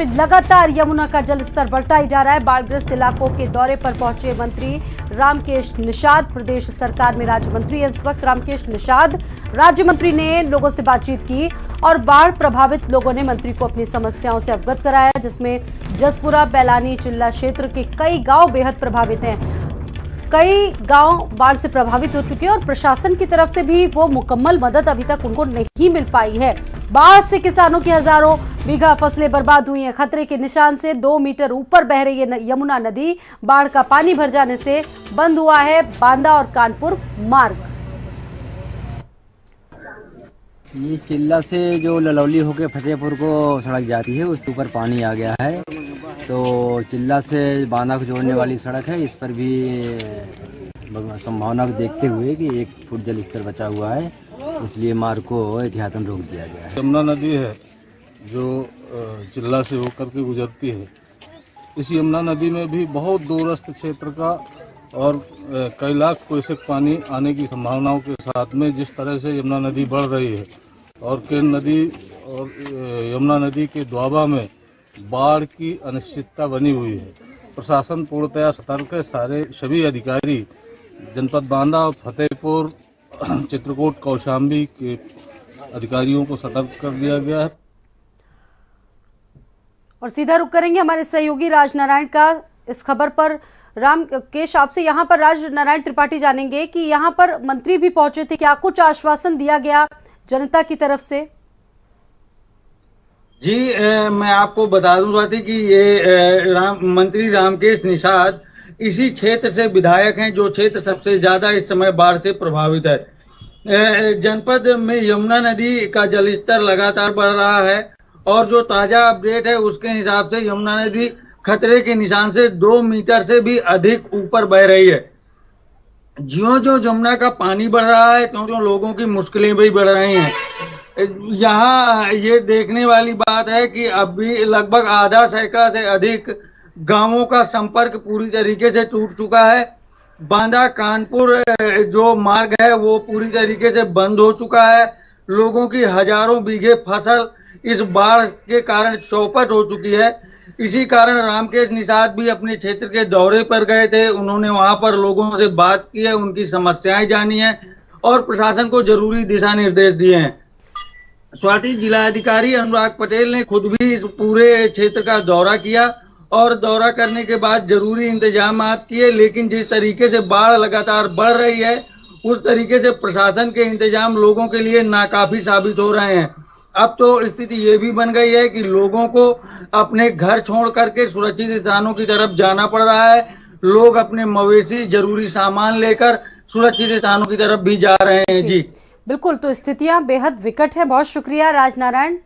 में लगातार यमुना का जलस्तर बढ़ता ही जा रहा है। बाढ़ग्रस्त इलाकों के दौरे पर पहुंचे मंत्री रामकेश निषाद, प्रदेश सरकार में राज्य मंत्री है इस वक्त रामकेश निषाद। राज्य मंत्री ने लोगों से बातचीत की और बाढ़ प्रभावित लोगों ने मंत्री को अपनी समस्याओं से अवगत कराया, जिसमें जसपुरा, बैलानी, चिल्ला क्षेत्र के कई गांव बेहद प्रभावित हैं। कई गांव बाढ़ से प्रभावित हो चुके हैं और प्रशासन की तरफ से भी वो मुकम्मल मदद अभी तक उनको नहीं मिल पाई है। बाढ़ से किसानों की हजारों बीघा फसलें बर्बाद हुई हैं। खतरे के निशान से 2 मीटर ऊपर बह रही है यमुना नदी। बाढ़ का पानी भर जाने से बंद हुआ है बांदा और कानपुर मार्ग। ये चिल्ला से जो ललौली होकर फतेहपुर को सड़क जाती है उसके ऊपर पानी आ गया है, तो चिल्ला से बांदा को जोड़ने वाली सड़क है, इस पर भी संभावना को देखते हुए कि 1 फुट जल स्तर बचा हुआ है, इसलिए मार्ग को एहतियातन रोक दिया गया है। यमुना नदी है जो चिल्ला से होकर के गुजरती है। इस यमुना नदी में भी बहुत दूरस्थ क्षेत्र का और कई लाख क्यूसेक पानी आने की संभावनाओं के साथ में जिस तरह से यमुना नदी बढ़ रही है और केन नदी और यमुना नदी के दोआबा में बाढ़ की अनिश्चितता बनी हुई है। प्रशासन पूर्णतया सतर्क है। सभी अधिकारी जनपद बांदा और फतेहपुर, चित्रकूट, कौशाम्बी के अधिकारियों को सतर्क कर दिया गया है। और सीधा रुख करेंगे हमारे सहयोगी राजनारायण का इस खबर पर। रामकेश, आपसे यहाँ पर राजनारायण त्रिपाठी जानेंगे कि यहाँ पर मंत्री भी पहुंचे थे, क्या कुछ आश्वासन दिया गया जनता की तरफ से? जी, मैं आपको बता दूं साथी कि ये मंत्री रामकेश निषाद इसी क्षेत्र से विधायक हैं जो क्षेत्र सबसे ज्यादा इस समय बाढ़ से प्रभावित है। जनपद में यमुना नदी का जलस्तर लगातार बढ़ रहा है और जो ताजा अपडेट है उसके हिसाब से यमुना नदी खतरे के निशान से 2 मीटर से भी अधिक ऊपर बह रही है। ज्यों जो यमुना का पानी बढ़ रहा है त्यों लोगों की मुश्किलें भी बढ़ रही हैं। यहाँ ये देखने वाली बात है कि अभी लगभग आधा सैकड़ा से अधिक गांवों का संपर्क पूरी तरीके से टूट चुका है। बांदा कानपुर जो मार्ग है वो पूरी तरीके से बंद हो चुका है। लोगों की हजारों बीघे फसल इस बाढ़ के कारण चौपट हो चुकी है। इसी कारण रामकेश निषाद भी अपने क्षेत्र के दौरे पर गए थे। उन्होंने वहां पर लोगों से बात की है, उनकी समस्याएं जानी है और प्रशासन को जरूरी दिशा निर्देश दिए हैं। स्वाति जिलाधिकारी अनुराग पटेल ने खुद भी इस पूरे क्षेत्र का दौरा किया और दौरा करने के बाद जरूरी इंतजाम किए, लेकिन जिस तरीके से बाढ़ लगातार बढ़ रही है उस तरीके से प्रशासन के इंतजाम लोगों के लिए नाकाफी साबित हो रहे हैं। अब तो स्थिति ये भी बन गई है कि लोगों को अपने घर छोड़ करके सुरक्षित स्थानों की तरफ जाना पड़ रहा है। लोग अपने मवेशी, जरूरी सामान लेकर सुरक्षित स्थानों की तरफ भी जा रहे हैं। जी बिल्कुल, तो स्थितियां बेहद विकट है। बहुत शुक्रिया राजनारायण।